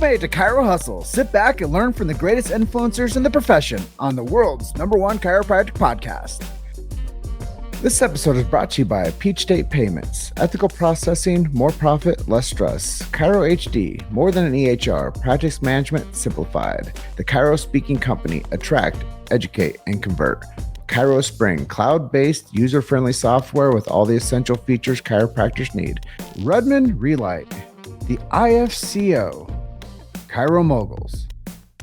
You've made it to Chiro Hustle. Sit back and learn from the greatest influencers in the profession on the world's #1 chiropractic podcast. This episode is brought to you by Peach State Payments, ethical processing, more profit, less stress. Chiro HD, more than an EHR, projects management simplified. The Chiro Speaking Company, attract, educate, and convert. Chiro Spring, cloud-based, user-friendly software with all the essential features chiropractors need. Rudman Relight, the IFCO, Chiro Moguls,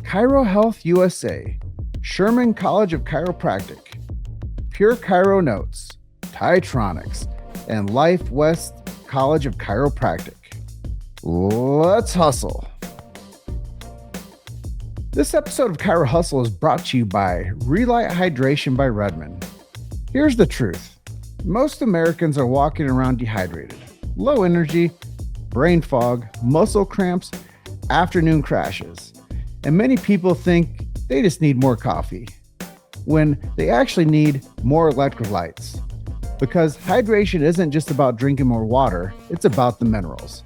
Chiro Health USA, Sherman College of Chiropractic, Pure Chiro Notes, Titronics, and Life West College of Chiropractic. Let's hustle. This episode of Chiro Hustle is brought to you by Relight Hydration by Redmond. Here's the truth. Most Americans are walking around dehydrated, low energy, brain fog, muscle cramps, afternoon crashes. And many people think they just need more coffee, when they actually need more electrolytes. Because hydration isn't just about drinking more water, it's about the minerals.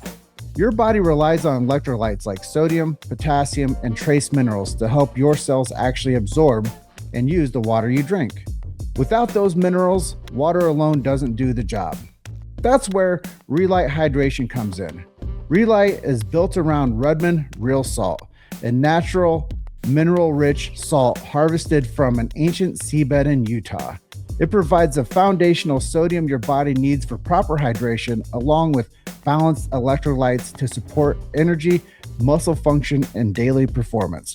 Your body relies on electrolytes like sodium, potassium, and trace minerals to help your cells actually absorb and use the water you drink. Without those minerals, water alone doesn't do the job. That's where Relight Hydration comes in. Relight is built around Rudman Real Salt, a natural, mineral-rich salt harvested from an ancient seabed in Utah. It provides the foundational sodium your body needs for proper hydration, along with balanced electrolytes to support energy, muscle function, and daily performance.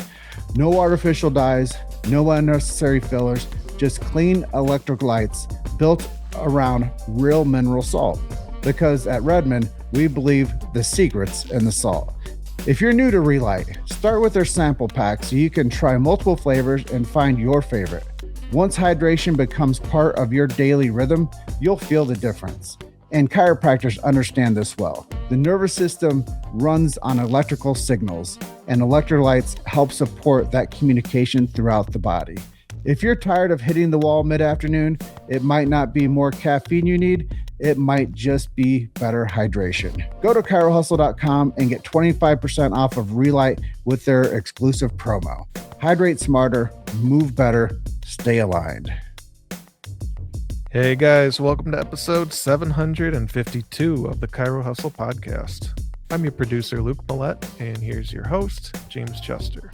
No artificial dyes, no unnecessary fillers, just clean electrolytes built around real mineral salt. Because at Redmond, we believe the secret's in the salt. If you're new to Relight, start with their sample pack so you can try multiple flavors and find your favorite. Once hydration becomes part of your daily rhythm, you'll feel the difference. And chiropractors understand this well. The nervous system runs on electrical signals, and electrolytes help support that communication throughout the body. If you're tired of hitting the wall mid-afternoon, it might not be more caffeine you need, it might just be better hydration. Go to chirohustle.com and get 25% off of Relight with their exclusive promo. Hydrate smarter, move better, stay aligned. Hey guys, welcome to episode 752 of the Chiro Hustle Podcast. I'm your producer, Luke Millette, and here's your host, James Chester.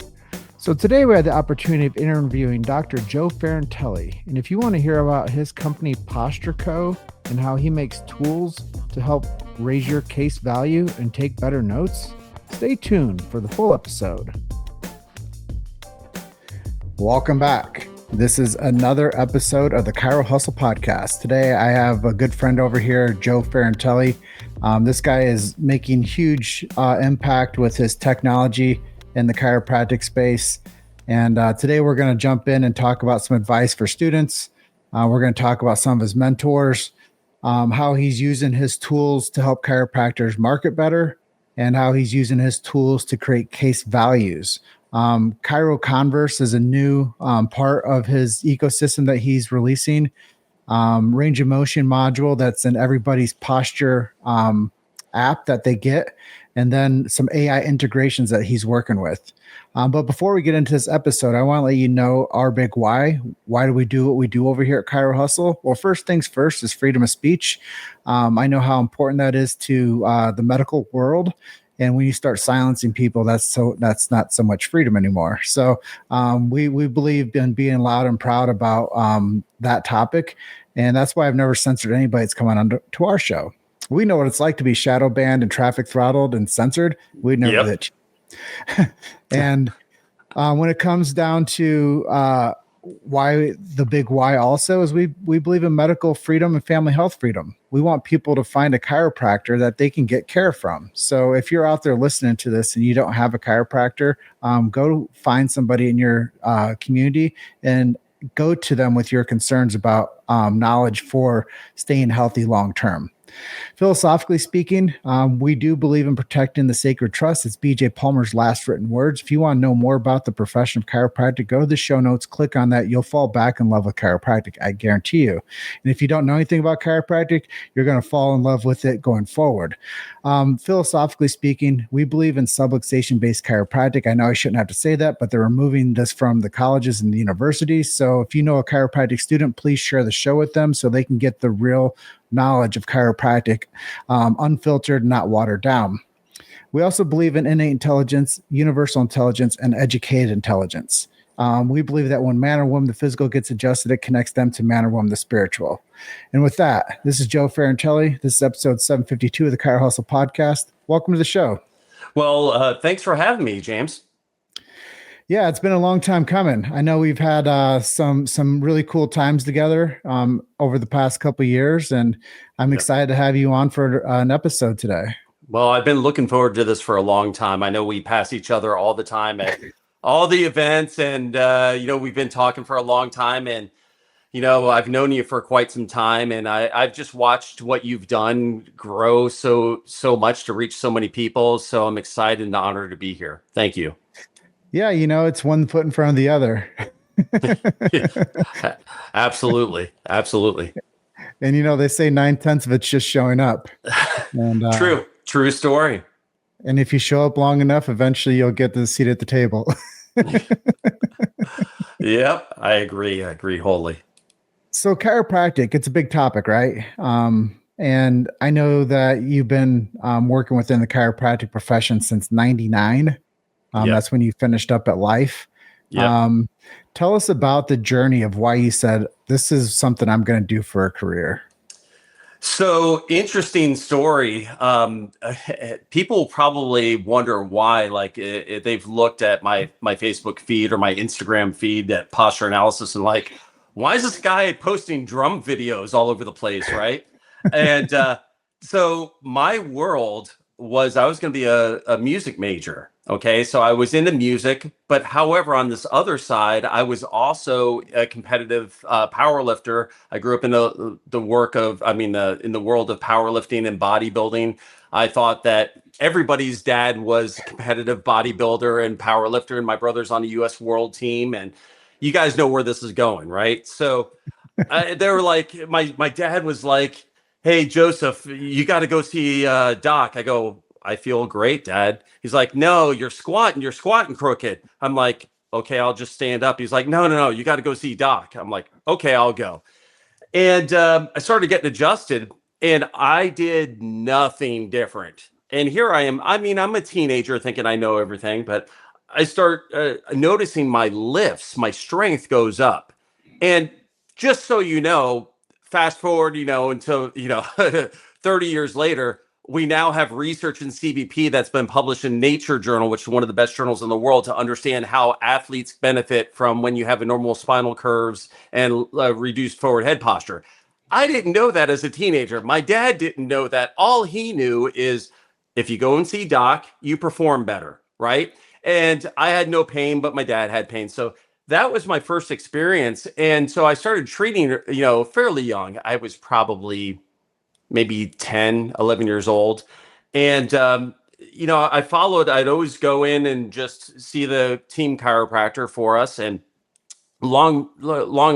So today we had the opportunity of interviewing Dr. Joe Ferrantelli. And if you want to hear about his company PostureCo and how he makes tools to help raise your case value and take better notes, stay tuned for the full episode. Welcome back. This is another episode of the Chiro Hustle Podcast. Today I have a good friend over here, Joe Ferrantelli. This guy is making huge impact with his technology in the chiropractic space. And today we're going to jump in and talk about some advice for students. We're going to talk about some of his mentors, how he's using his tools to help chiropractors market better, and how he's using his tools to create case values. ChiroConverse is a new part of his ecosystem that he's releasing. Range of motion module that's in everybody's posture app that they get, and then some AI integrations that he's working with. But before we get into this episode, I want to let you know our big why. Why do we do what we do over here at Chiro Hustle? Well, first things first is freedom of speech. I know how important that is to the medical world. And when you start silencing people, that's not so much freedom anymore. So we believe in being loud and proud about that topic. And that's why I've never censored anybody that's coming on to our show. We know what it's like to be shadow banned and traffic throttled and censored. We never did. And when it comes down to why, the big why also is we believe in medical freedom and family health freedom. We want people to find a chiropractor that they can get care from. So if you're out there listening to this and you don't have a chiropractor, go find somebody in your community and go to them with your concerns about knowledge for staying healthy long term. Philosophically speaking, we do believe in protecting the sacred trust. It's BJ Palmer's last written words. If you want to know more about the profession of chiropractic, go to the show notes, click on that. You'll fall back in love with chiropractic. I guarantee you. And if you don't know anything about chiropractic, you're going to fall in love with it going forward. Philosophically speaking, we believe in subluxation-based chiropractic. I know I shouldn't have to say that, but they're removing this from the colleges and the universities. So if you know a chiropractic student, please share the show with them so they can get the real knowledge of chiropractic, unfiltered, not watered down. We also believe in innate intelligence, universal intelligence, and educated intelligence. We believe that when man or woman, the physical gets adjusted, it connects them to man or woman, the spiritual. And with that, this is Joe Ferrantelli. This is episode 752 of the Chiro Hustle Podcast. Welcome to the show. Well, thanks for having me, James. Yeah, it's been a long time coming. I know we've had some really cool times together over the past couple of years, and I'm excited to have you on for an episode today. Well, I've been looking forward to this for a long time. I know we pass each other all the time at all the events, and we've been talking for a long time, and I've known you for quite some time, and I've just watched what you've done grow so much to reach so many people. So I'm excited and honored to be here. Thank you. Yeah, it's one foot in front of the other. Absolutely. And they say 9/10 of it's just showing up. And true story. And if you show up long enough, eventually you'll get the seat at the table. Yep, I agree wholly. So chiropractic, it's a big topic, right? And I know that you've been working within the chiropractic profession since '99. Yep. That's when you finished up at Life. Yep. Tell us about the journey of why you said, this is something I'm going to do for a career. So interesting story. People probably wonder why, like if they've looked at my Facebook feed or my Instagram feed at Posture Analysis and like, why is this guy posting drum videos all over the place, right? And so my world was I was going to be a music major. Okay, so I was into music, but however, on this other side, I was also a competitive power lifter. I grew up in in the world of powerlifting and bodybuilding. I thought that everybody's dad was a competitive bodybuilder and power lifter, and my brother's on the U.S. world team. And you guys know where this is going, right? So they were like, my dad was like, "Hey, Joseph, you got to go see Doc." I go, "I feel great, Dad." He's like, "No, you're squatting crooked." I'm like, "Okay, I'll just stand up." He's like, No, you got to go see Doc." I'm like, "Okay, I'll go." And I started getting adjusted, and I did nothing different. And here I am. I mean, I'm a teenager thinking I know everything, but I start noticing my lifts, my strength goes up. And just so you know, fast forward, until 30 years later, we now have research in CBP that's been published in Nature Journal, which is one of the best journals in the world, to understand how athletes benefit from when you have a normal spinal curves and reduced forward head posture. I didn't know that as a teenager. My dad didn't know that. All he knew is if you go and see Doc, you perform better, right? And I had no pain, but my dad had pain. So that was my first experience. And so I started treating, fairly young. I was probably maybe 10, 11 years old. And, I followed, I'd always go in and just see the team chiropractor for us. And long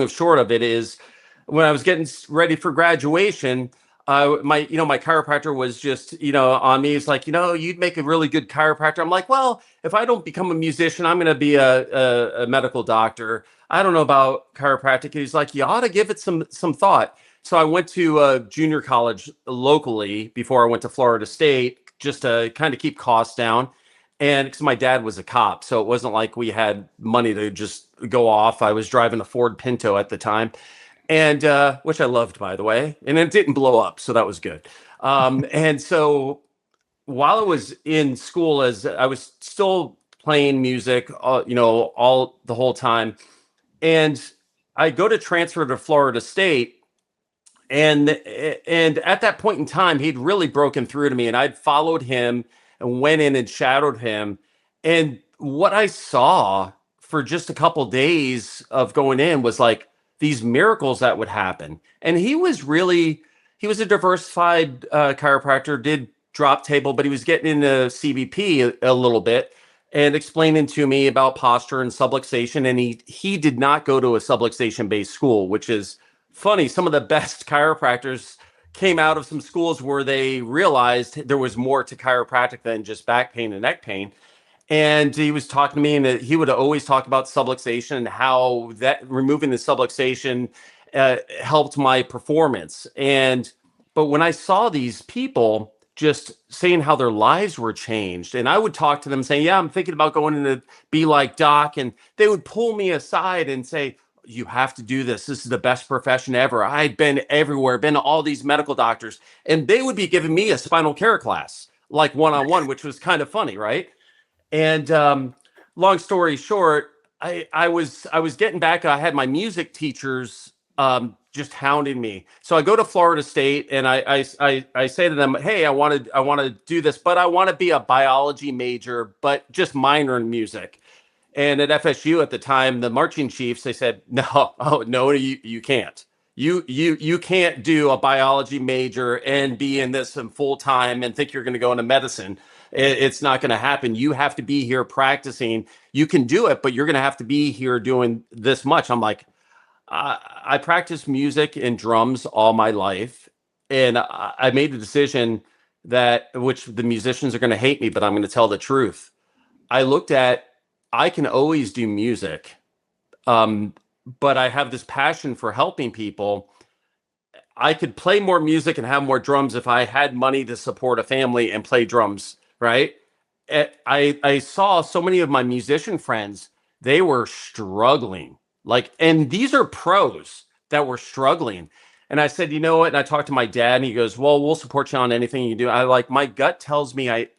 of short of it is when I was getting ready for graduation, my chiropractor was just, on me. He's like, you'd make a really good chiropractor. I'm like, well, if I don't become a musician, I'm going to be a medical doctor. I don't know about chiropractic. He's like, you ought to give it some thought. So I went to junior college locally before I went to Florida State, just to kind of keep costs down. And because my dad was a cop, so it wasn't like we had money to just go off. I was driving a Ford Pinto at the time, and which I loved, by the way, and it didn't blow up, so that was good. And so while I was in school, as I was still playing music, all the whole time, and I go to transfer to Florida State. And at that point in time, he'd really broken through to me, and I'd followed him and went in and shadowed him. And what I saw for just a couple days of going in was like these miracles that would happen. And he was really, he was a diversified chiropractor, did drop table, but he was getting into CBP a little bit and explaining to me about posture and subluxation. And he did not go to a subluxation-based school, which is funny. Some of the best chiropractors came out of some schools where they realized there was more to chiropractic than just back pain and neck pain. And he was talking to me, and he would always talk about subluxation and how that removing the subluxation helped my performance. But when I saw these people just saying how their lives were changed, and I would talk to them saying, "Yeah, I'm thinking about going to be like Doc," and they would pull me aside and say, "You have to do this. This is the best profession ever." I'd been everywhere, been to all these medical doctors, and they would be giving me a spinal care class, like one-on-one, which was kind of funny, right? And long story short, I was getting back. I had my music teachers just hounding me. So I go to Florida State and I say to them, "Hey, I want to do this, but I want to be a biology major, but just minor in music." And at FSU at the time, the marching chiefs, they said, "No, oh no, you can't. You can't do a biology major and be in this full time and think you're going to go into medicine. It's not going to happen. You have to be here practicing. You can do it, but you're going to have to be here doing this much." I'm like, I practiced music and drums all my life, and I made the decision that, which the musicians are going to hate me, but I'm going to tell the truth. I looked at, I can always do music, but I have this passion for helping people. I could play more music and have more drums if I had money to support a family and play drums, right? I saw so many of my musician friends, they were struggling. Like, and these are pros that were struggling. And I said, "You know what?" And I talked to my dad, and he goes, "Well, we'll support you on anything you do." I like, my gut tells me I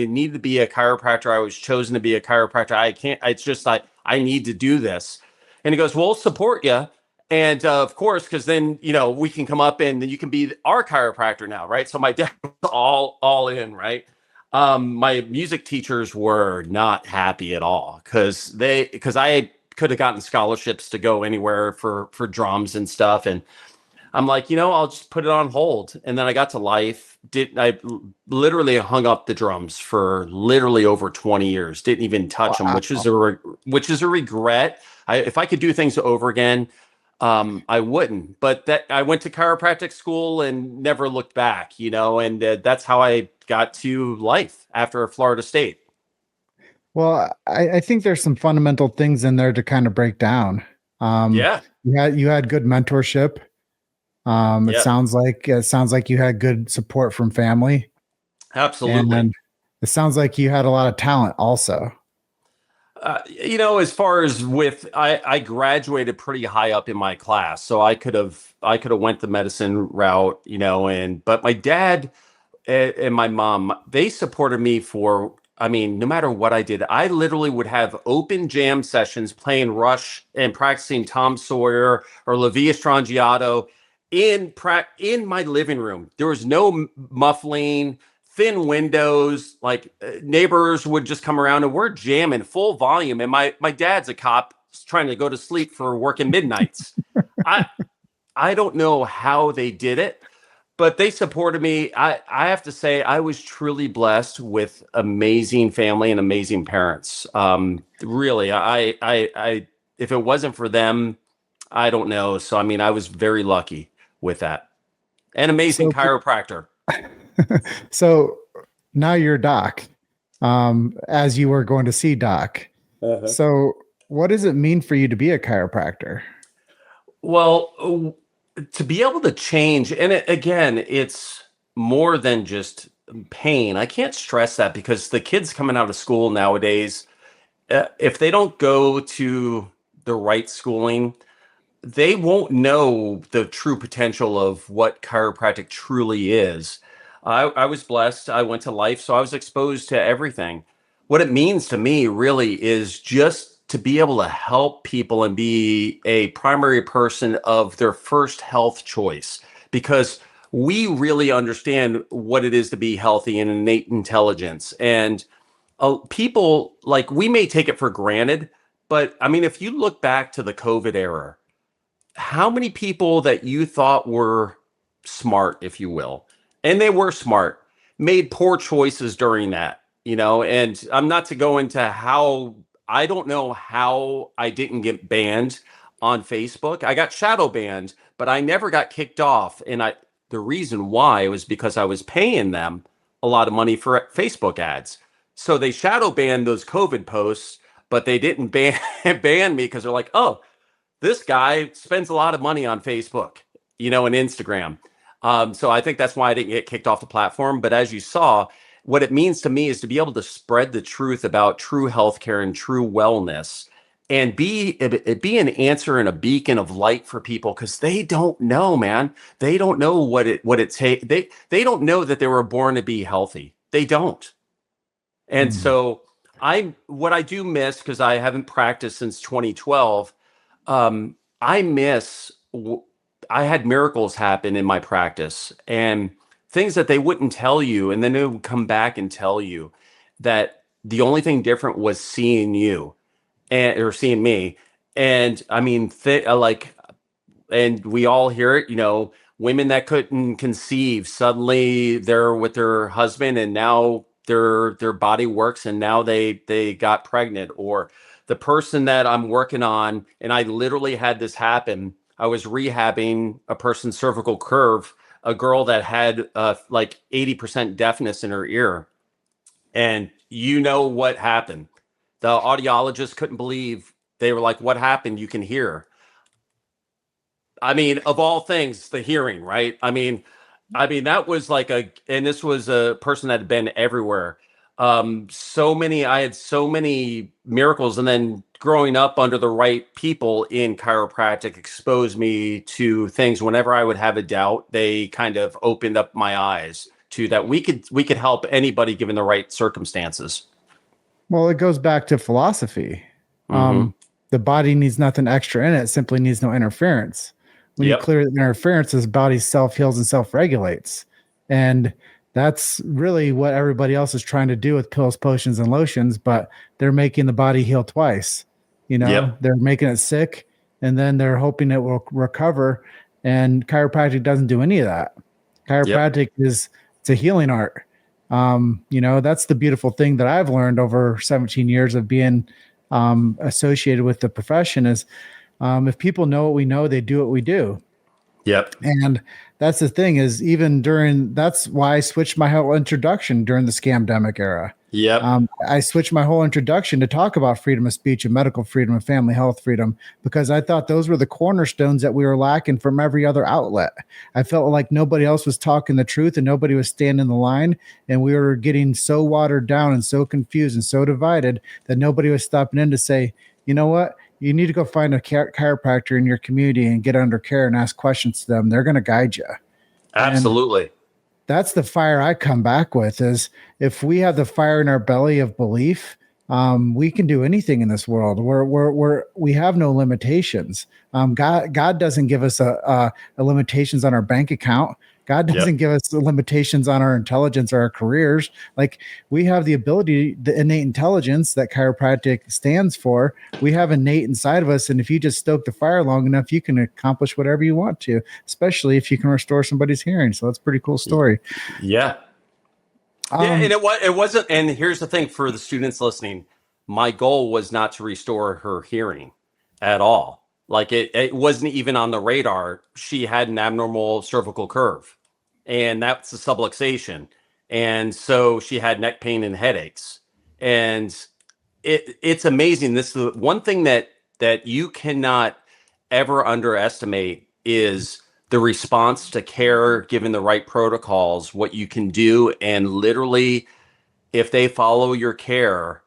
need to be a chiropractor. I was chosen to be a chiropractor. I can't. It's just like I need to do this. And he goes, "We'll support you." And of course, because then we can come up and you can be our chiropractor now, right? So my dad was all in, right? My music teachers were not happy at all because I could have gotten scholarships to go anywhere for drums and stuff, and I'm like, I'll just put it on hold. And then I got to life. I literally hung up the drums for literally over 20 years. Didn't even touch them, which is a regret. If I could do things over again, I wouldn't. But that I went to chiropractic school and never looked back, and that's how I got to life after Florida State. Well, I think there's some fundamental things in there to kind of break down. Yeah. You had good mentorship. It Yeah. sounds like you had good support from family. Absolutely. And it sounds like you had a lot of talent also. As far as I graduated pretty high up in my class, so I could have went the medicine route, but my dad and my mom, they supported me no matter what I did. I literally would have open jam sessions playing Rush and practicing Tom Sawyer or La Via Strangiato in my living room. There was no muffling, thin windows, like neighbors would just come around and we're jamming full volume. And my dad's a cop trying to go to sleep for working midnights. I don't know how they did it, but they supported me. I have to say, I was truly blessed with amazing family and amazing parents. Really, I if it wasn't for them, I don't know. So, I was very lucky with that. An amazing chiropractor. So now you're Doc, as you were going to see Doc. Uh-huh. So what does it mean for you to be a chiropractor? Well, to be able to change, and it's more than just pain. I can't stress that because the kids coming out of school nowadays, if they don't go to the right schooling, they won't know the true potential of what chiropractic truly is. I was blessed. I went to life, so I was exposed to everything. What it means to me really is just to be able to help people and be a primary person of their first health choice, because we really understand what it is to be healthy and innate intelligence. And people, like, we may take it for granted, but if you look back to the COVID era, how many people that you thought were smart, if you will, and they were smart, made poor choices during that, and I'm not to go into how, I don't know how I didn't get banned on Facebook. I got shadow banned, but I never got kicked off. And the reason why was because I was paying them a lot of money for Facebook ads. So they shadow banned those COVID posts, but they didn't ban me because they're like, oh, this guy spends a lot of money on Facebook, and Instagram. So I think that's why I didn't get kicked off the platform. But as you saw, what it means to me is to be able to spread the truth about true healthcare and true wellness, and be an answer and a beacon of light for people, because they don't know, man. They don't know what it takes. They don't know that they were born to be healthy. They don't. And so what I do miss, because I haven't practiced since 2012. I miss, I had miracles happen in my practice, and things that they wouldn't tell you. And then they would come back and tell you that the only thing different was seeing you or seeing me. And I mean, and we all hear it, women that couldn't conceive, suddenly they're with their husband, and now their body works, and now they got pregnant. Or the person that I'm working on, and I literally had this happen. I was rehabbing a person's cervical curve, a girl that had like 80% deafness in her ear. And you know what happened? The audiologist couldn't believe. They were like, what happened? You can hear. I mean, of all things, the hearing, right? I mean, that was like and this was a person that had been everywhere. I had so many miracles. And then growing up under the right people in chiropractic exposed me to things. Whenever I would have a doubt, they kind of opened up my eyes to that we could help anybody given the right circumstances. Well, it goes back to philosophy. The body needs nothing extra in it. It simply needs no interference. When you clear the interference, his body self-heals and self-regulates. And that's really what everybody else is trying to do with pills, potions, and lotions, but they're making the body heal twice. They're making it sick, and then they're hoping it will recover. And chiropractic doesn't do any of that. Chiropractic it's a healing art. That's the beautiful thing that I've learned over 17 years of being associated with the profession is, if people know what we know, they do what we do. Yep. And that's the thing is, that's why I switched my whole introduction during the scamdemic era. Yep. I switched my whole introduction to talk about freedom of speech and medical freedom and family health freedom, because I thought those were the cornerstones that we were lacking from every other outlet. I felt like nobody else was talking the truth and nobody was standing the line. And we were getting so watered down and so confused and so divided that nobody was stopping in to say, you know what? You need to go find a chiropractor in your community and get under care and ask questions to them. They're going to guide you. Absolutely. And that's the fire I come back with is, if we have the fire in our belly of belief, we can do anything in this world. We have no limitations. God doesn't give us a limitations on our bank account. God doesn't give us limitations on our intelligence or our careers. Like, we have the ability, the innate intelligence that chiropractic stands for. We have innate inside of us. And if you just stoke the fire long enough, you can accomplish whatever you want to, especially if you can restore somebody's hearing. So that's a pretty cool story. Yeah. And it wasn't. And here's the thing for the students listening. My goal was not to restore her hearing at all. Like it wasn't even on the radar. She had an abnormal cervical curve, and that's the subluxation. And so she had neck pain and headaches. And it's amazing. This is the one thing that you cannot ever underestimate is the response to care, given the right protocols, what you can do. And literally, if they follow your care,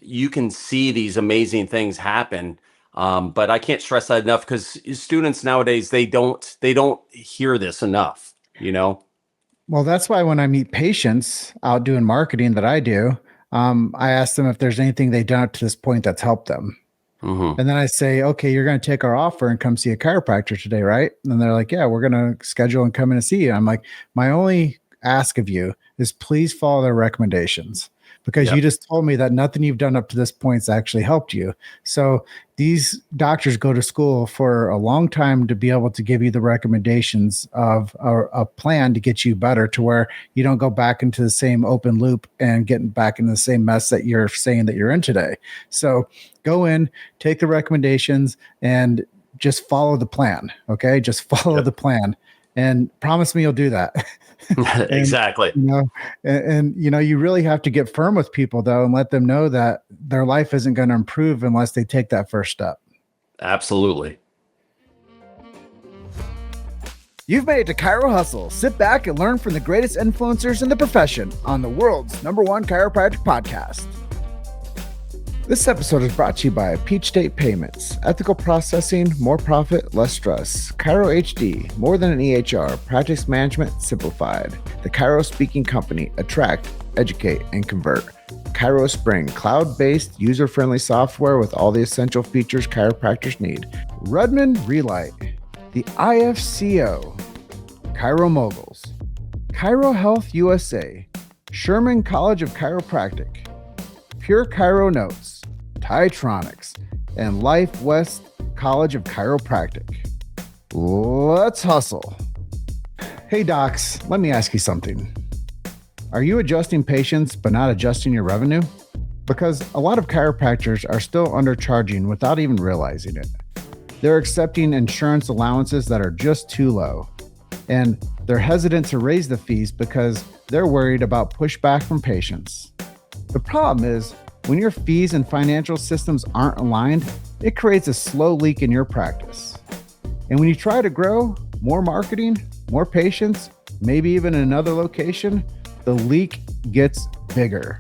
you can see these amazing things happen. But I can't stress that enough, because students nowadays, they don't hear this enough, Well, that's why when I meet patients out doing marketing that I do, I ask them if there's anything they've done up to this point that's helped them. And then I say, okay, you're going to take our offer and come see a chiropractor today, right? And they're like, yeah, we're going to schedule and come in and see you. I'm like, my only ask of you is please follow their recommendations. because Yep. you just told me that nothing you've done up to this point's actually helped you. So these doctors go to school for a long time to be able to give you the recommendations of a plan to get you better, to where you don't go back into the same open loop and getting back into the same mess that you're saying that you're in today. So go in, take the recommendations, and just follow the plan. Okay. Just follow the plan, and promise me you'll do that. And, Exactly. You really have to get firm with people though, and let them know that their life isn't going to improve unless they take that first step. Absolutely. You've made it to Chiro Hustle. Sit back and learn from the greatest influencers in the profession on the world's #1 chiropractic podcast. This episode is brought to you by Peach State Payments, ethical processing, more profit, less stress. Chiro HD, more than an EHR, practice management simplified. The Chiro Speaking Company, attract, educate, and convert. Chiro Spring, cloud-based, user-friendly software with all the essential features chiropractors need. Redmond Relight, the IFCO, Chiro Moguls, Chiro Health USA, Sherman College of Chiropractic, Pure Chiro Notes, Titronics, and Life West College of Chiropractic. Let's hustle. Hey docs, let me ask you something. Are you adjusting patients but not adjusting your revenue? Because a lot of chiropractors are still undercharging without even realizing it. They're accepting insurance allowances that are just too low, and they're hesitant to raise the fees because they're worried about pushback from patients. The problem is, when your fees and financial systems aren't aligned, it creates a slow leak in your practice. And when you try to grow, more marketing, more patients, maybe even another location, the leak gets bigger.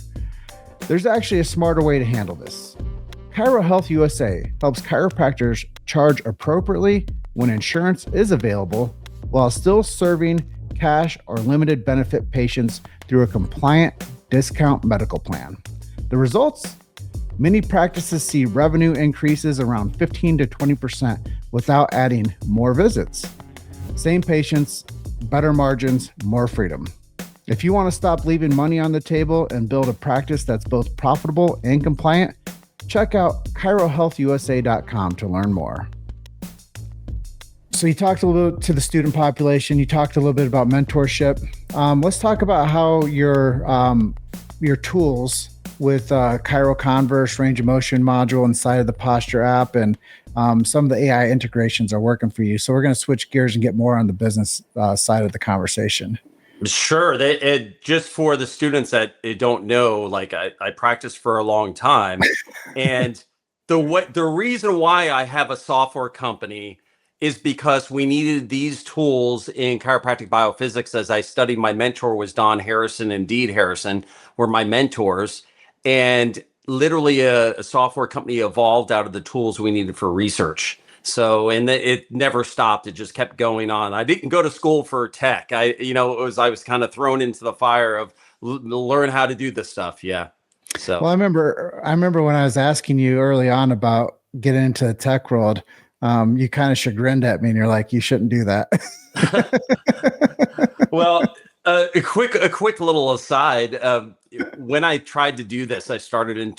There's actually a smarter way to handle this. Chiro Health USA helps chiropractors charge appropriately when insurance is available, while still serving cash or limited benefit patients through a compliant discount medical plan. The results? Many practices see revenue increases around 15 to 20% without adding more visits. Same patients, better margins, more freedom. If you want to stop leaving money on the table and build a practice that's both profitable and compliant, check out chirohealthusa.com to learn more. So you talked a little bit to the student population. You talked a little bit about mentorship. Let's talk about how your tools with ChiroConverse range of motion module inside of the Posture app and some of the AI integrations are working for you. So we're going to switch gears and get more on the business side of the conversation. Sure. Just for the students that don't know, like I practiced for a long time, and the reason why I have a software company is because we needed these tools in chiropractic biophysics. As I studied, my mentor was Don Harrison and Deed Harrison were my mentors, and literally a software company evolved out of the tools we needed for research. So, and it never stopped. It just kept going on. I didn't go to school for tech. I was kind of thrown into the fire of learn how to do this stuff. Yeah. So, well, I remember when I was asking you early on about getting into the tech world, you kind of chagrined at me and you're like, you shouldn't do that. Well, a quick little aside. When I tried to do this, I started in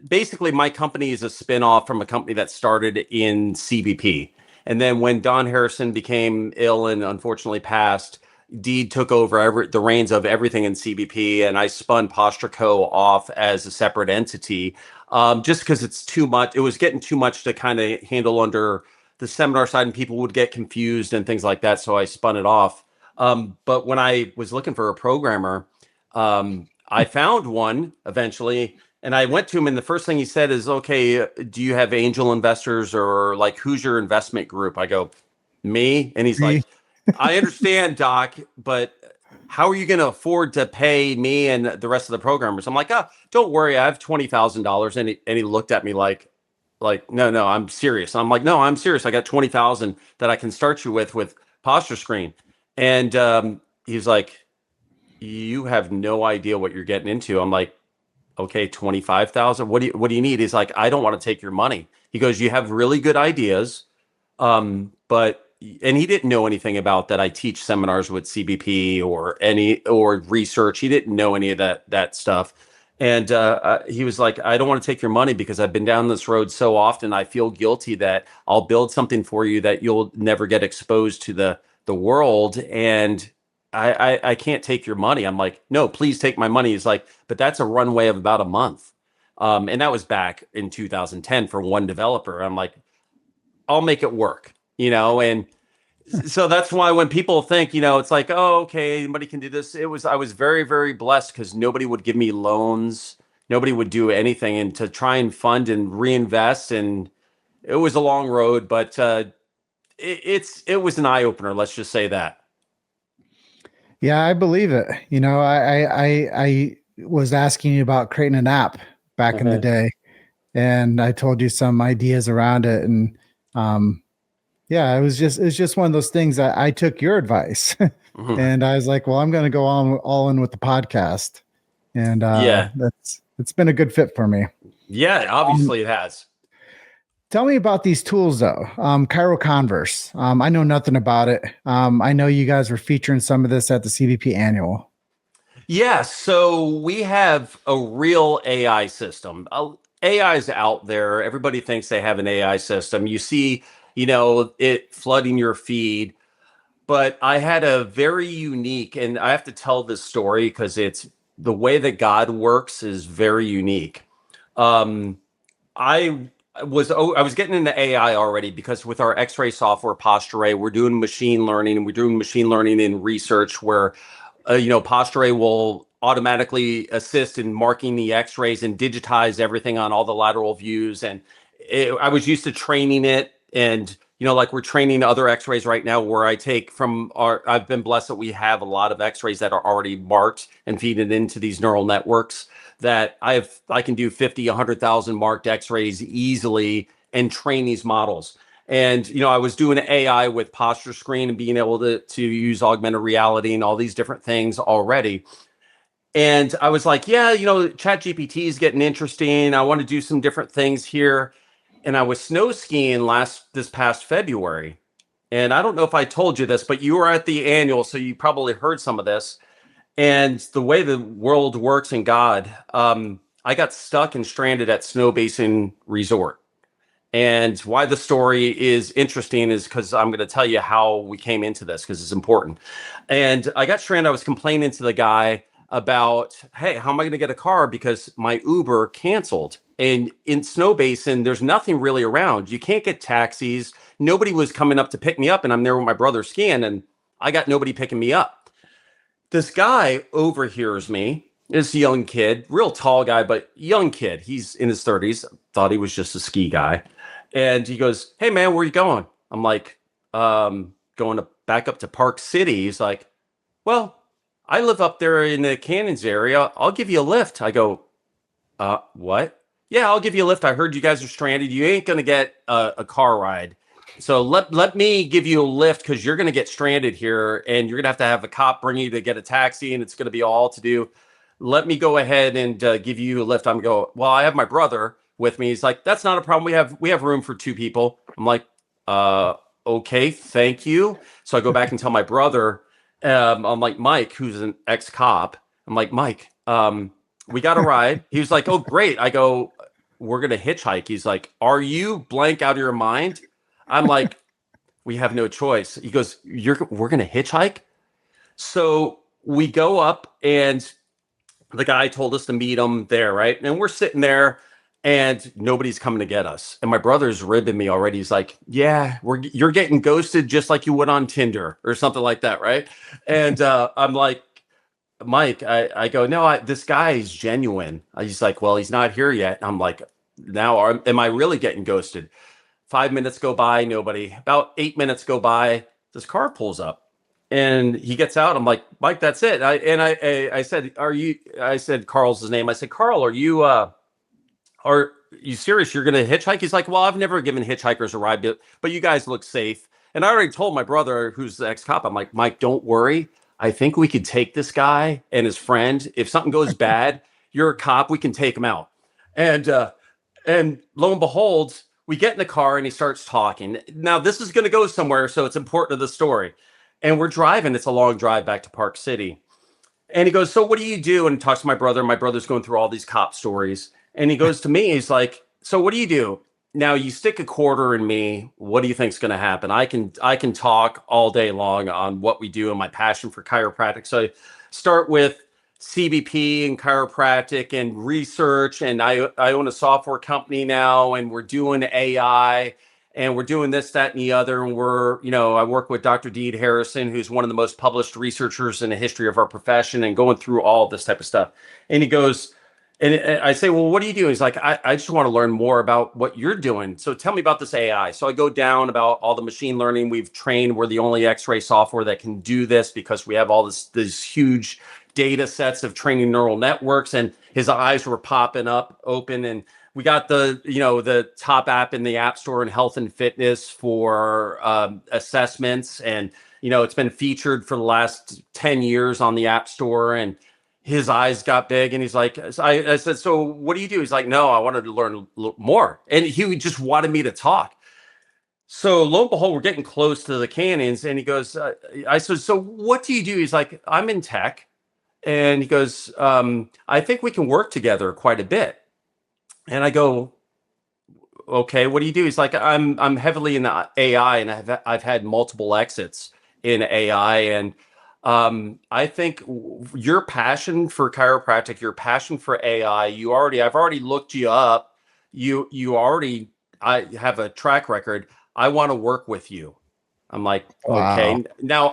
basically my company is a spinoff from a company that started in CBP. And then when Don Harrison became ill and unfortunately passed, Deed took over the reins of everything in CBP, and I spun Posture Co. off as a separate entity, just because it's too much. It was getting too much to kind of handle under the seminar side, and people would get confused and things like that. So I spun it off. But when I was looking for a programmer, I found one eventually, and I went to him, and the first thing he said is, "Okay, do you have angel investors, or like who's your investment group?" I go, "Me," and he's like, "I understand, Doc, but how are you going to afford to pay me and the rest of the programmers?" I'm like, "Oh, don't worry, I have $20,000." And he looked at me like, no, I'm serious. I'm like, "No, I'm serious. I got 20,000 that I can start you with PostureScreen." And he's like, "You have no idea what you're getting into." I'm like, "Okay, 25,000. What do you need?" He's like, "I don't want to take your money." He goes, "You have really good ideas, but and he didn't know anything about that. I teach seminars with CBP or research. He didn't know any of that stuff. And he was like, I don't want to take your money because I've been down this road so often. I feel guilty that I'll build something for you that you'll never get exposed to the world. And I can't take your money. I'm like, no, please take my money. He's like, but that's a runway of about a month. And that was back in 2010 for one developer. I'm like, I'll make it work, and so that's why when people think, it's like, oh, okay, anybody can do this. I was very, very blessed because nobody would give me loans. Nobody would do anything, and to try and fund and reinvest. And it was a long road, but it was an eye opener. Let's just say that. Yeah, I believe it. I was asking you about creating an app back in the day, and I told you some ideas around it. And yeah, it's just one of those things that I took your advice and I was like, well, I'm going to go all in with the podcast. And it's been a good fit for me. Yeah, obviously it has. Tell me about these tools though. ChiroConverse. I know nothing about it. I know you guys were featuring some of this at the CVP annual. Yeah, so we have a real AI system. AI is out there. Everybody thinks they have an AI system. You see, it flooding your feed. But I had a very unique, and I have to tell this story because it's the way that God works is very unique. I was getting into AI already because with our X-ray software, PostureRay, we're doing machine learning, and we're doing machine learning in research where, PostureRay will automatically assist in marking the X-rays and digitize everything on all the lateral views. And I was used to training it, and like we're training other X-rays right now where I take I've been blessed that we have a lot of X-rays that are already marked and feed it into these neural networks that I can do 50, 100,000 marked X-rays easily and train these models. And, I was doing AI with PostureScreen and being able to use augmented reality and all these different things already. And I was like, yeah, ChatGPT is getting interesting. I want to do some different things here. And I was snow skiing this past February. And I don't know if I told you this, but you were at the annual, so you probably heard some of this. And the way the world works in God, I got stuck and stranded at Snow Basin Resort. And why the story is interesting is because I'm going to tell you how we came into this because it's important. And I got stranded. I was complaining to the guy about, hey, how am I going to get a car because my Uber canceled? And in Snow Basin, there's nothing really around. You can't get taxis. Nobody was coming up to pick me up, and I'm there with my brother skiing, and I got nobody picking me up. This guy overhears me. This young kid, real tall guy, but young kid. He's in his 30s. Thought he was just a ski guy. And he goes, hey, man, where are you going? I'm like, going back up to Park City. He's like, well, I live up there in the Canyons area. I'll give you a lift. I go, what? Yeah, I'll give you a lift. I heard you guys are stranded. You ain't going to get a car ride. So let me give you a lift because you're going to get stranded here and you're going to have a cop bring you to get a taxi and it's going to be all to do. Let me go ahead and give you a lift. I'm going, well, I have my brother with me. He's like, that's not a problem. We have room for two people. I'm like, okay, thank you. So I go back and tell my brother, I'm like, Mike, who's an ex-cop. I'm like, Mike, we got a ride. He was like, oh, great. I go, we're going to hitchhike. He's like, are you blank out of your mind? I'm like, we have no choice. He goes, we're going to hitchhike? So we go up and the guy told us to meet him there, right? And we're sitting there and nobody's coming to get us. And my brother's ribbing me already. He's like, yeah, you're getting ghosted just like you would on Tinder or something like that, right? And I'm like, Mike, I go, no, this guy is genuine. He's like, well, he's not here yet. I'm like, now am I really getting ghosted? 5 minutes go by, nobody. About 8 minutes go by, this car pulls up and he gets out. I'm like, Mike, that's it. I said, I said, Carl's his name. I said, Carl, are you serious? You're going to hitchhike? He's like, well, I've never given hitchhikers a ride, but you guys look safe. And I already told my brother, who's the ex-cop, I'm like, Mike, don't worry. I think we could take this guy and his friend. If something goes bad, you're a cop, we can take him out. And lo and behold, we get in the car and he starts talking. Now, this is going to go somewhere, so it's important to the story. And we're driving. It's a long drive back to Park City. And he goes, so what do you do? And he talks to my brother. My brother's going through all these cop stories. And he goes to me, he's like, so what do you do? Now you stick a quarter in me. What do you think's going to happen? I can talk all day long on what we do and my passion for chiropractic. So I start with CBP and chiropractic and research. And I own a software company now, and we're doing AI. And we're doing this, that, and the other. And I work with Dr. Deed Harrison, who's one of the most published researchers in the history of our profession, and going through all this type of stuff. And he goes, and I say, well, what do you do? He's like, I just want to learn more about what you're doing. So tell me about this AI. So I go down about all the machine learning we've trained. We're the only X-ray software that can do this because we have all these huge data sets of training neural networks. And his eyes were popping up open, and we got the top app in the App Store in health and fitness for assessments. And, it's been featured for the last 10 years on the App Store. And his eyes got big, and he's like, I said, so what do you do? He's like, no, I wanted to learn a little more. And he just wanted me to talk. So lo and behold, we're getting close to the canyons. And he goes, I said, so what do you do? He's like, I'm in tech. And he goes, I think we can work together quite a bit. And I go, okay, what do you do? He's like, I'm heavily in the AI, and I've had multiple exits in AI. And I think your passion for chiropractic, your passion for AI, I've already looked you up. I have a track record. I want to work with you. I'm like, okay. Wow. Now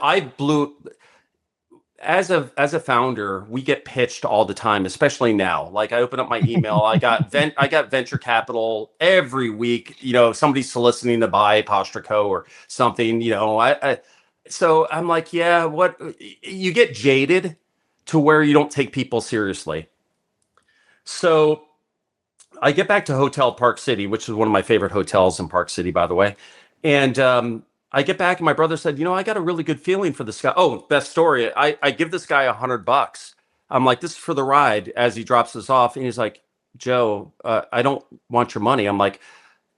as a founder, we get pitched all the time, especially now. Like, I open up my email, I got venture capital every week. Somebody's soliciting to buy PostureCo or something. So I'm like, yeah, what? You get jaded to where you don't take people seriously. So I get back to Hotel Park City, which is one of my favorite hotels in Park City, by the way. And I get back, and my brother said, I got a really good feeling for this guy. Oh, best story. I give this guy $100. I'm like, this is for the ride, as he drops us off. And he's like, Joe, I don't want your money. I'm like,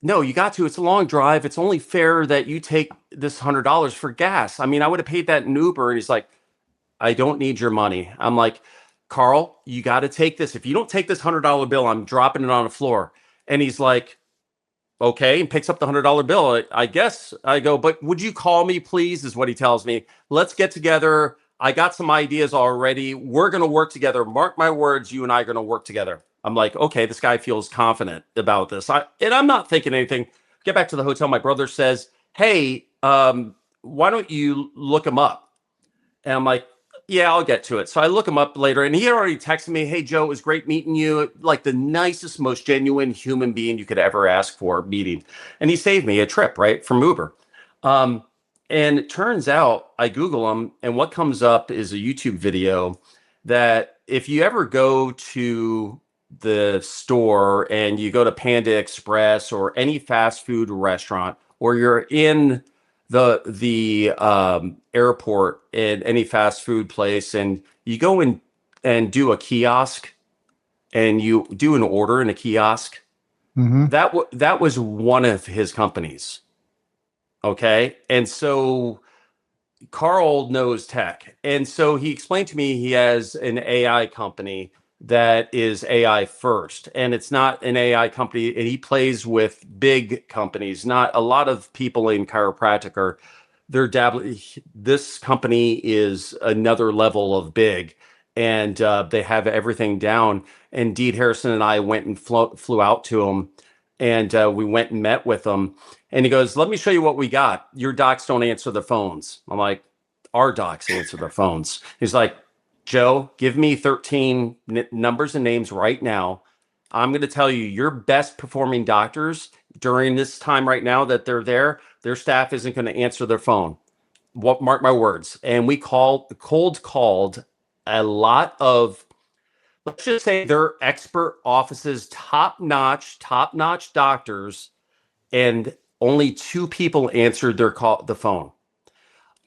no, you got to. It's a long drive. It's only fair that you take this $100 for gas. I mean, I would have paid that in Uber. And he's like, I don't need your money. I'm like, Carl, you got to take this. If you don't take this $100 bill, I'm dropping it on the floor. And he's like, okay, and picks up the $100 bill. I guess. I go, but would you call me, please? Is what he tells me. Let's get together. I got some ideas already. We're going to work together. Mark my words, you and I are going to work together. I'm like, okay, this guy feels confident about this. And I'm not thinking anything. Get back to the hotel. My brother says, hey, why don't you look him up? And I'm like, yeah, I'll get to it. So I look him up later, and he had already texted me, hey, Joe, it was great meeting you. Like, the nicest, most genuine human being you could ever ask for meeting. And he saved me a trip, right, from Uber. And it turns out I Google him, and what comes up is a YouTube video that if you ever go to the store and you go to Panda Express or any fast food restaurant, or you're in the airport in any fast food place, and you go in and do a kiosk, and you do an order in a kiosk, that was one of his companies. Okay. And so Carl knows tech. And so he explained to me he has an AI company that is AI first, and it's not an AI company, and he plays with big companies. Not a lot of people in chiropractic they're dabbling. This company is another level of big, and they have everything down. And Deed Harrison and I went and flew out to him, and we went and met with him. And he goes, let me show you what we got. Your docs don't answer the phones. I'm like, our docs answer the phones. He's like, Joe, give me 13 numbers and names right now. I'm going to tell you your best performing doctors during this time right now that they're there, their staff isn't going to answer their phone. Mark my words. And we cold called a lot of, let's just say, their expert offices, top-notch doctors, and only 2 people answered the phone.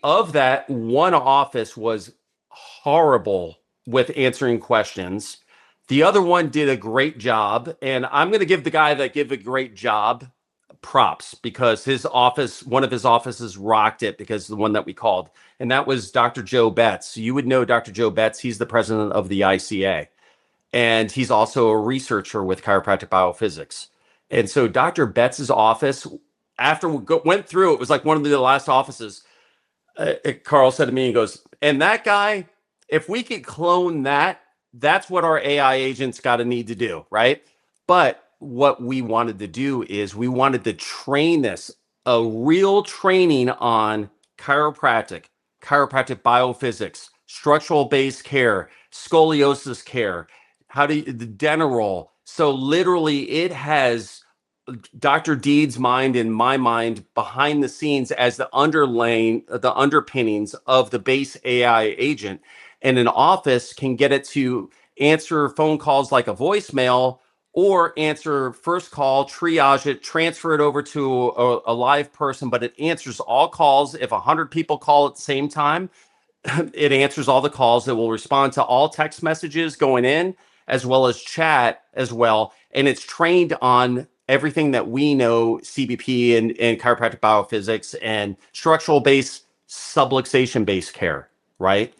Of that, one office was horrible with answering questions. The other one did a great job. And I'm going to give the guy that gave a great job props because one of his offices rocked it because the one that we called, and that was Dr. Joe Betts. You would know Dr. Joe Betts. He's the president of the ICA, and he's also a researcher with chiropractic biophysics. And so Dr. Betts's office, after we went through, it was like one of the last offices. Carl said to me, he goes, and that guy, if we could clone that, that's what our AI agents got to need to do, right? But what we wanted to do is we wanted to train this, a real training on chiropractic biophysics, structural based care, scoliosis care, the dental roll. So literally it has Dr. Deed's mind and my mind behind the scenes as the underpinnings of the base AI agent. And an office can get it to answer phone calls like a voicemail or answer first call, triage it, transfer it over to a live person, but it answers all calls. If 100 people call at the same time, it answers all the calls. It will respond to all text messages going in as well as chat as well. And it's trained on everything that we know, CBP and chiropractic biophysics and structural based, subluxation based care, right?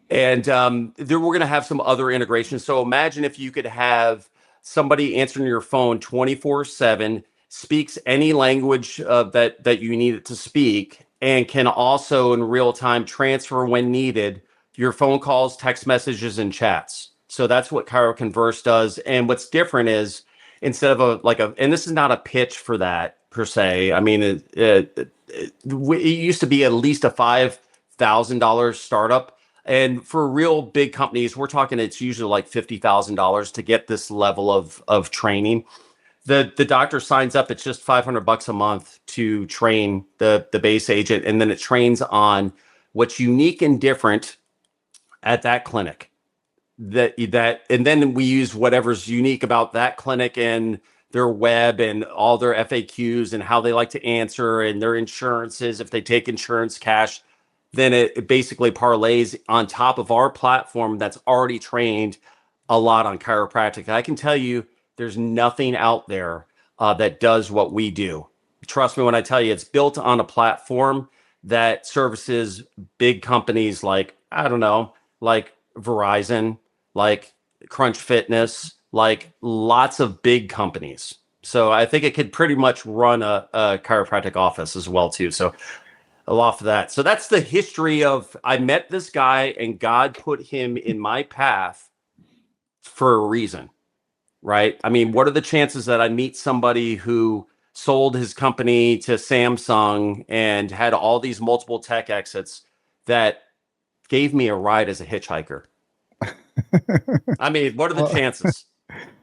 And there we're going to have some other integrations. So imagine if you could have somebody answering your phone 24/7, speaks any language that you need it to speak, and can also in real time transfer when needed your phone calls, text messages, and chats. So that's what ChiroConverse does. And what's different is instead of and this is not a pitch for that per se. I mean, it used to be at least a $5,000 startup. And for real big companies, we're talking it's usually like $50,000 to get this level of training. The doctor signs up, it's just $500 a month to train the base agent, and then it trains on what's unique and different at that clinic. And then we use whatever's unique about that clinic and their web and all their FAQs and how they like to answer and their insurances, if they take insurance cash. Then it basically parlays on top of our platform that's already trained a lot on chiropractic. I can tell you there's nothing out there that does what we do. Trust me when I tell you it's built on a platform that services big companies like, I don't know, like Verizon, like Crunch Fitness, like lots of big companies. So I think it could pretty much run a chiropractic office as well too. So a lot of that. So that's the history of, I met this guy and God put him in my path for a reason, right? I mean, what are the chances that I meet somebody who sold his company to Samsung and had all these multiple tech exits that gave me a ride as a hitchhiker? I mean, what are the chances?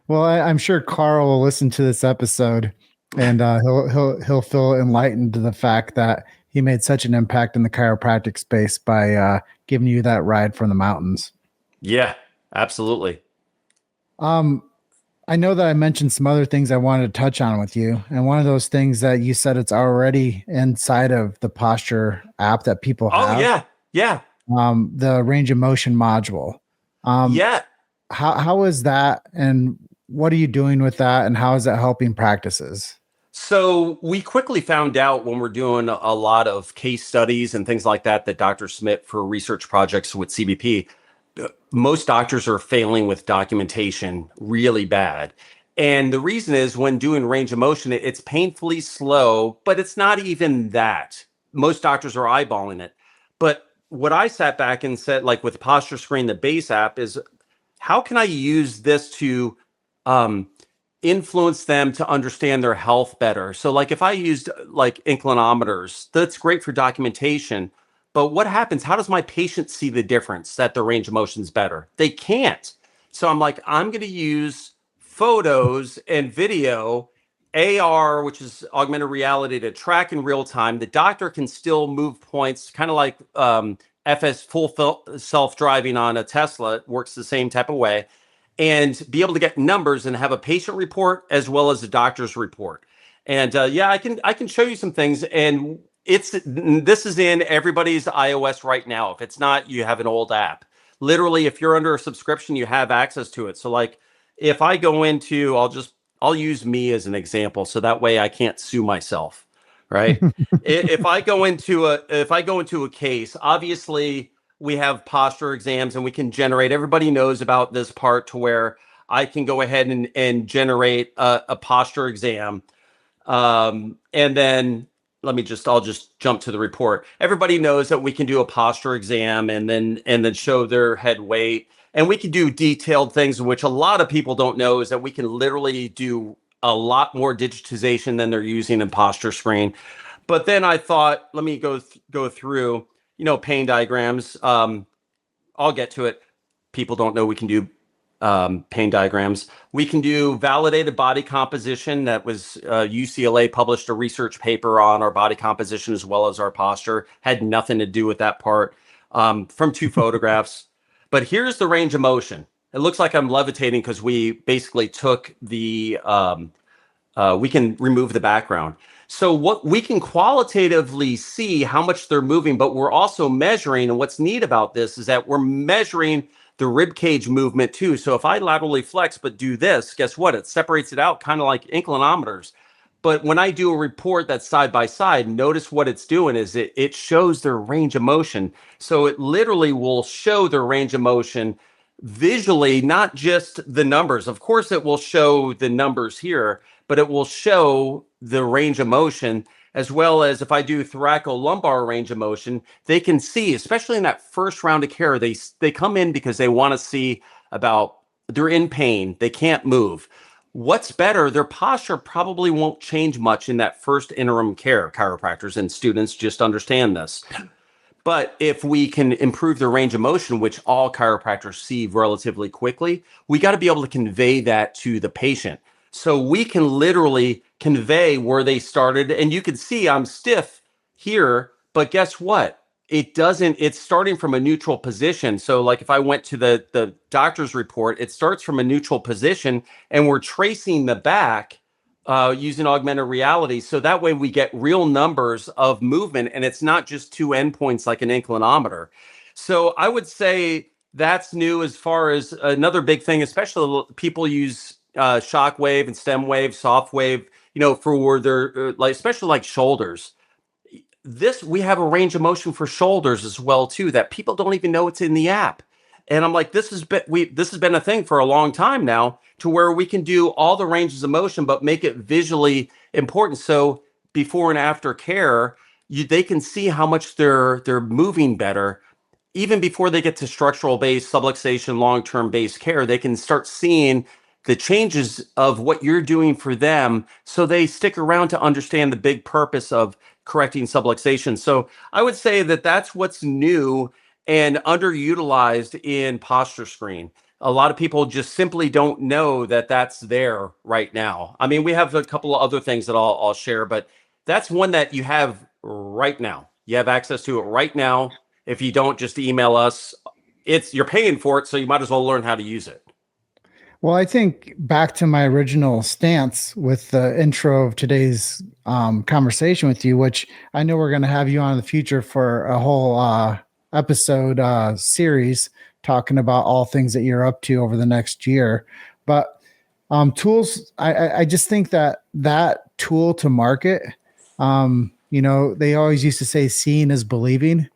Well, I'm sure Carl will listen to this episode and he'll feel enlightened to the fact that he made such an impact in the chiropractic space by giving you that ride from the mountains. Yeah, absolutely. I know that I mentioned some other things I wanted to touch on with you. And one of those things that you said it's already inside of the Posture app that people have. Oh, yeah. Yeah. The range of motion module. Yeah. How is that? And what are you doing with that? And how is that helping practices? So we quickly found out when we're doing a lot of case studies and things like that doctors submit for research projects with CBP, most doctors are failing with documentation really bad. And the reason is when doing range of motion, it's painfully slow, but it's not even that. Most doctors are eyeballing it. But what I sat back and said, like with PostureScreen, the base app, is how can I use this to influence them to understand their health better? So like if I used like inclinometers, that's great for documentation. But what happens? How does my patient see the difference that the range of motion is better? They can't. So I'm like, I'm going to use photos and video, AR, which is augmented reality, to track in real time. The doctor can still move points, kind of like FS full self-driving on a Tesla. It works the same type of way, and be able to get numbers and have a patient report as well as a doctor's report. And I can show you some things. And this is in everybody's iOS right now. If it's not, you have an old app. Literally, if you're under a subscription, you have access to it. So like if I go into, I'll use me as an example, so that way I can't sue myself, right? If I go into a case, obviously we have posture exams and we can generate. Everybody knows about this part to where I can go ahead and generate a posture exam. And then I'll just jump to the report. Everybody knows that we can do a posture exam and then show their head weight. And we can do detailed things, which a lot of people don't know, is that we can literally do a lot more digitization than they're using in PostureScreen. But then I thought, let me go through, pain diagrams. I'll get to it. People don't know we can do pain diagrams. We can do validated body composition. That was UCLA published a research paper on our body composition as well as our posture. Had nothing to do with that part from 2 photographs. But here's the range of motion. It looks like I'm levitating because we basically took the, we can remove the background. So what we can qualitatively see how much they're moving, but we're also measuring, and what's neat about this is that we're measuring the rib cage movement too. So if I laterally flex but do this, guess what? It separates it out kind of like inclinometers. But when I do a report that's side by side, notice what it's doing is it shows their range of motion. So it literally will show their range of motion visually, not just the numbers. Of course, it will show the numbers here, but it will show the range of motion, as well as if I do thoracolumbar range of motion, they can see, especially in that first round of care, they come in because they want to see about, they're in pain, they can't move. What's better, their posture probably won't change much in that first interim care. Chiropractors and students just understand this. But if we can improve the range of motion, which all chiropractors see relatively quickly, we got to be able to convey that to the patient. So we can literally convey where they started. And you can see I'm stiff here, but guess what? It's starting from a neutral position. So like if I went to the doctor's report, it starts from a neutral position and we're tracing the back using augmented reality. So that way we get real numbers of movement and it's not just 2 endpoints like an inclinometer. So I would say that's new. As far as another big thing, especially people use shock wave and stem wave, soft wave, for their like, especially like shoulders. We have a range of motion for shoulders as well too, that people don't even know it's in the app. And I'm like, this has been a thing for a long time now, to where we can do all the ranges of motion, but make it visually important. So before and after care, they can see how much they're moving better. Even before they get to structural based, subluxation, long-term based care, they can start seeing the changes of what you're doing for them. So they stick around to understand the big purpose of correcting subluxation. So I would say that that's what's new and underutilized in PostureScreen. A lot of people just simply don't know that that's there right now. I mean, we have a couple of other things that I'll share, but that's one that you have right now. You have access to it right now. If you don't, just email us. You're paying for it, so you might as well learn how to use it. Well, I think back to my original stance with the intro of today's conversation with you, which I know we're going to have you on in the future for a whole episode series talking about all things that you're up to over the next year. But tools, I just think that tool to market, they always used to say seeing is believing.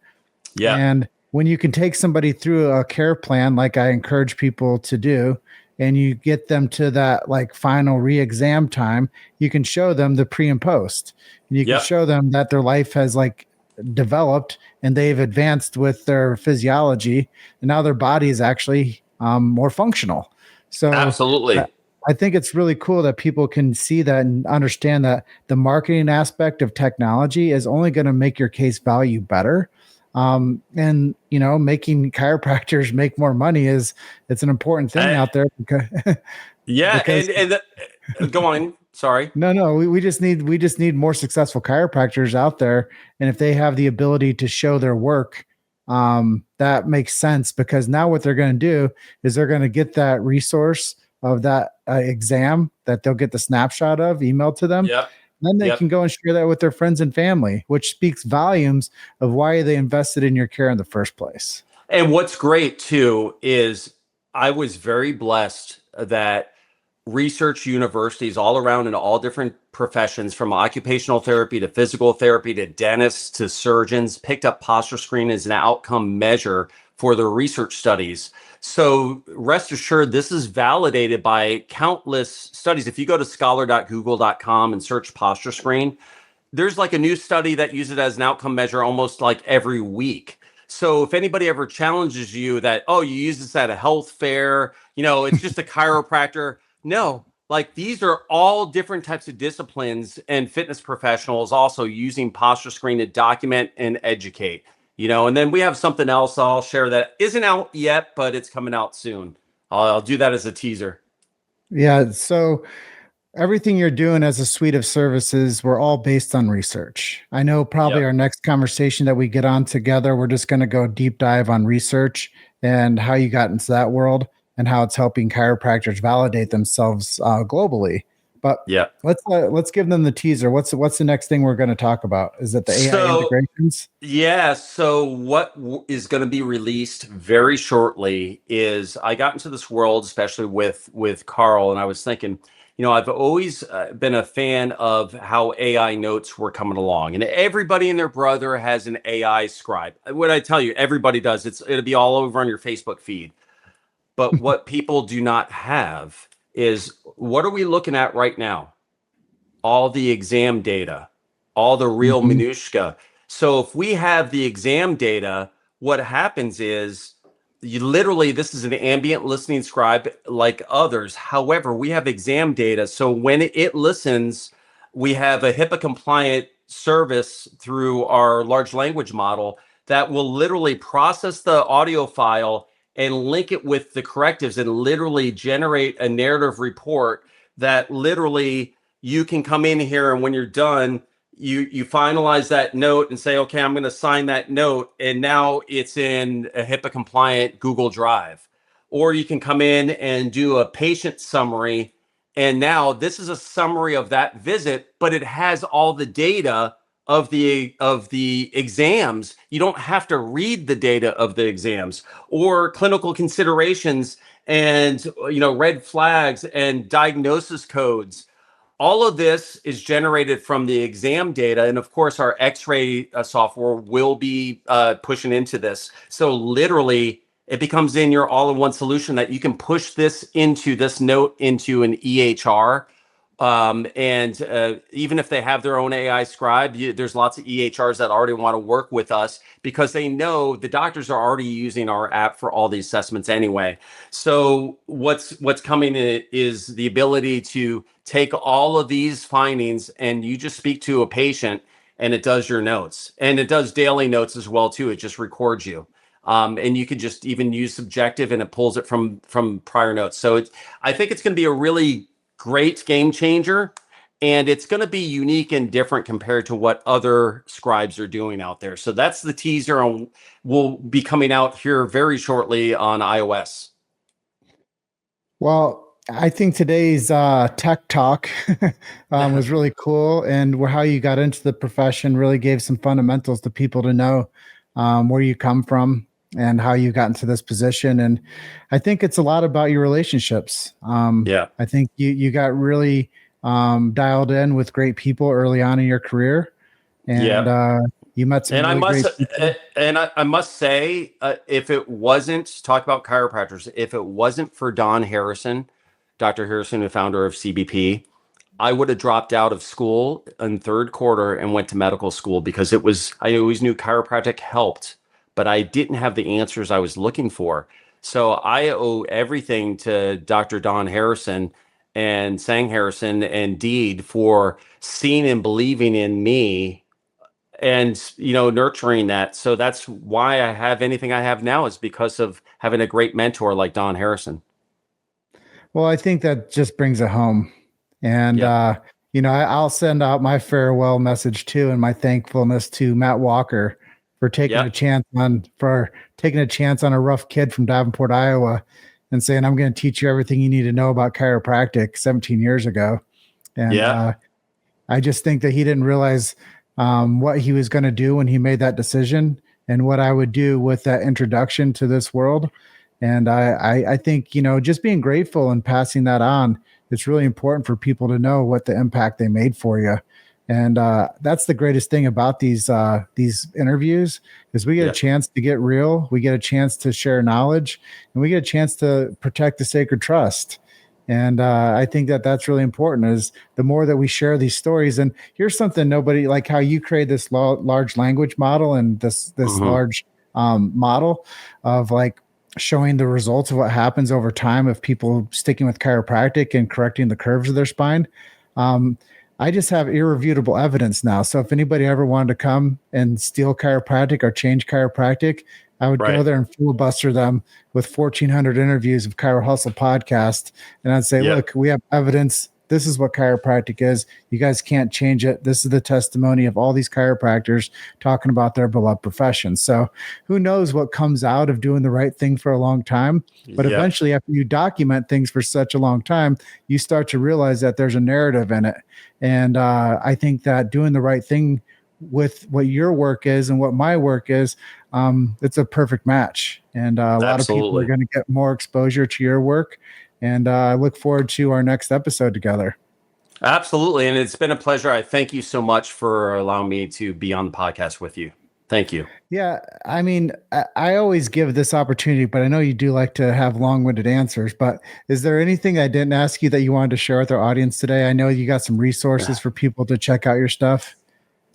Yeah. And when you can take somebody through a care plan, like I encourage people to do, and you get them to that like final re-exam time, you can show them the pre and post. And you can show them that their life has like developed and they've advanced with their physiology, and now their body is actually more functional. So absolutely. I think it's really cool that people can see that and understand that the marketing aspect of technology is only going to make your case value better. And making chiropractors make more money it's an important thing out there because go on. Sorry. No, we just need more successful chiropractors out there. And if they have the ability to show their work, that makes sense, because now what they're going to do is they're going to get that resource of that exam that they'll get the snapshot of emailed to them. Yep. Then they can go and share that with their friends and family, which speaks volumes of why they invested in your care in the first place. And what's great too is I was very blessed that research universities all around in all different professions, from occupational therapy to physical therapy to dentists to surgeons, picked up PostureScreen as an outcome measure for their research studies. So rest assured, this is validated by countless studies. If you go to scholar.google.com and search PostureScreen, there's like a new study that uses it as an outcome measure almost like every week. So if anybody ever challenges you that, oh, you use this at a health fair, it's just a chiropractor. No, like these are all different types of disciplines and fitness professionals also using PostureScreen to document and educate, and then we have something else I'll share that isn't out yet, but it's coming out soon. I'll do that as a teaser. Yeah. So everything you're doing as a suite of services, we're all based on research. I know probably Yep. our next conversation that we get on together, we're just going to go deep dive on research and how you got into that world and how it's helping chiropractors validate themselves globally. But Yeah. let's give them the teaser. What's the next thing we're going to talk about? Is it the AI integrations? Yeah. So what is going to be released very shortly is I got into this world, especially with Carl, and I was thinking, I've always been a fan of how AI notes were coming along, and everybody and their brother has an AI scribe. What I tell you, everybody does. It'll be all over on your Facebook feed. But what people do not have is, what are we looking at right now? All the exam data, all the real Mhm. minutia. So if we have the exam data, what happens is this is an ambient listening scribe like others. However, we have exam data. So when it listens, we have a HIPAA compliant service through our large language model that will literally process the audio file and link it with the correctives and literally generate a narrative report that literally you can come in here, and when you're done, you finalize that note and say, okay, I'm going to sign that note, and now it's in a HIPAA compliant Google Drive. Or you can come in and do a patient summary, and now this is a summary of that visit, but it has all the data of the exams. You don't have to read the data of the exams, or clinical considerations and red flags and diagnosis codes. All of this is generated from the exam data. And of course, our X-ray software will be pushing into this. So literally, it becomes in your all-in-one solution that you can push this note into an EHR. And even if they have their own AI scribe, there's lots of EHRs that already want to work with us because they know the doctors are already using our app for all the assessments anyway. So what's coming is the ability to take all of these findings, and you just speak to a patient and it does your notes, and it does daily notes as well too. It just records you. And you can just even use subjective, and it pulls it from prior notes. So I think it's going to be a really great game changer, and it's going to be unique and different compared to what other scribes are doing out there. So that's the teaser, and will be coming out here very shortly on iOS. Well, I think today's tech talk was really cool, and how you got into the profession really gave some fundamentals to people to know where you come from and how you got into this position. And I think it's a lot about your relationships. Yeah. I think you got really dialed in with great people early on in your career, and you met some really great people. And I must say, if it wasn't, talk about chiropractors, if it wasn't for Don Harrison, Dr. Harrison, the founder of CBP, I would have dropped out of school in third quarter and went to medical school, because I always knew chiropractic helped, but I didn't have the answers I was looking for. So I owe everything to Dr. Don Harrison and Sang Harrison and Deed for seeing and believing in me and nurturing that. So that's why I have anything I have now, is because of having a great mentor like Don Harrison. Well, I think that just brings it home. And, I'll send out my farewell message too, and my thankfulness to Matt Walker for taking a chance on a rough kid from Davenport, Iowa, and saying, I'm going to teach you everything you need to know about chiropractic 17 years ago. And I just think that he didn't realize what he was going to do when he made that decision, and what I would do with that introduction to this world. And I think, just being grateful and passing that on it's really important for people to know what the impact they made for you. And that's the greatest thing about these interviews is we get a chance to get real. We get a chance to share knowledge, and we get a chance to protect the sacred trust. And I think that that's really important is the more that we share these stories. And here's something nobody, like how you create this large language model and this large model of like showing the results of what happens over time of people sticking with chiropractic and correcting the curves of their spine. I just have irrefutable evidence now. So if anybody ever wanted to come and steal chiropractic or change chiropractic, I would go there and filibuster them with 1,400 interviews of Chiro Hustle Podcast. And I'd say, look, we have evidence. This is what chiropractic is. You guys can't change it. This is the testimony of all these chiropractors talking about their beloved profession. So who knows what comes out of doing the right thing for a long time. But eventually, after you document things for such a long time, you start to realize that there's a narrative in it. And I think that doing the right thing with what your work is and what my work is, it's a perfect match. And a lot of people are going to get more exposure to your work. And I look forward to our next episode together. Absolutely. And it's been a pleasure. I thank you so much for allowing me to be on the podcast with you. Thank you. Yeah. I mean, I always give this opportunity, but I know you do like to have long-winded answers. But is there anything I didn't ask you that you wanted to share with our audience today? I know you got some resources for people to check out your stuff.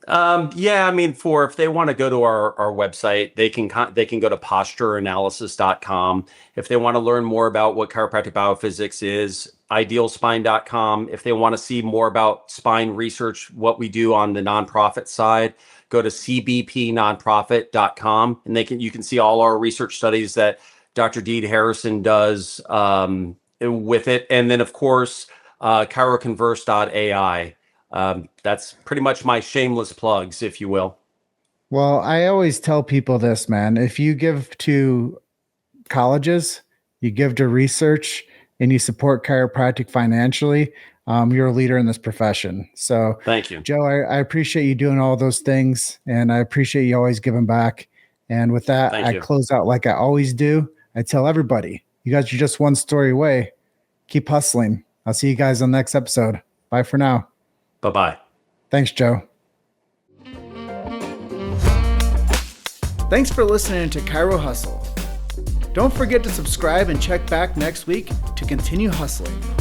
I mean, if they want to go to our website, they can go to postureanalysis.com. If they want to learn more about what chiropractic biophysics is, idealspine.com. If they want to see more about spine research, what we do on the nonprofit side, go to cbpnonprofit.com, and you can see all our research studies that Dr. Deed Harrison does with it. And then, of course, ChiroConverse.ai. That's pretty much my shameless plugs, if you will. Well, I always tell people this, man. If you give to colleges, you give to research, and you support chiropractic financially, you're a leader in this profession. So thank you, Joe. I appreciate you doing all those things, and I appreciate you always giving back. And with that, I close out like I always do. I tell everybody, you guys are just one story away. Keep hustling. I'll see you guys on the next episode. Bye for now. Bye-bye. Thanks, Joe. Thanks for listening to Chiro Hustle. Don't forget to subscribe and check back next week to continue hustling.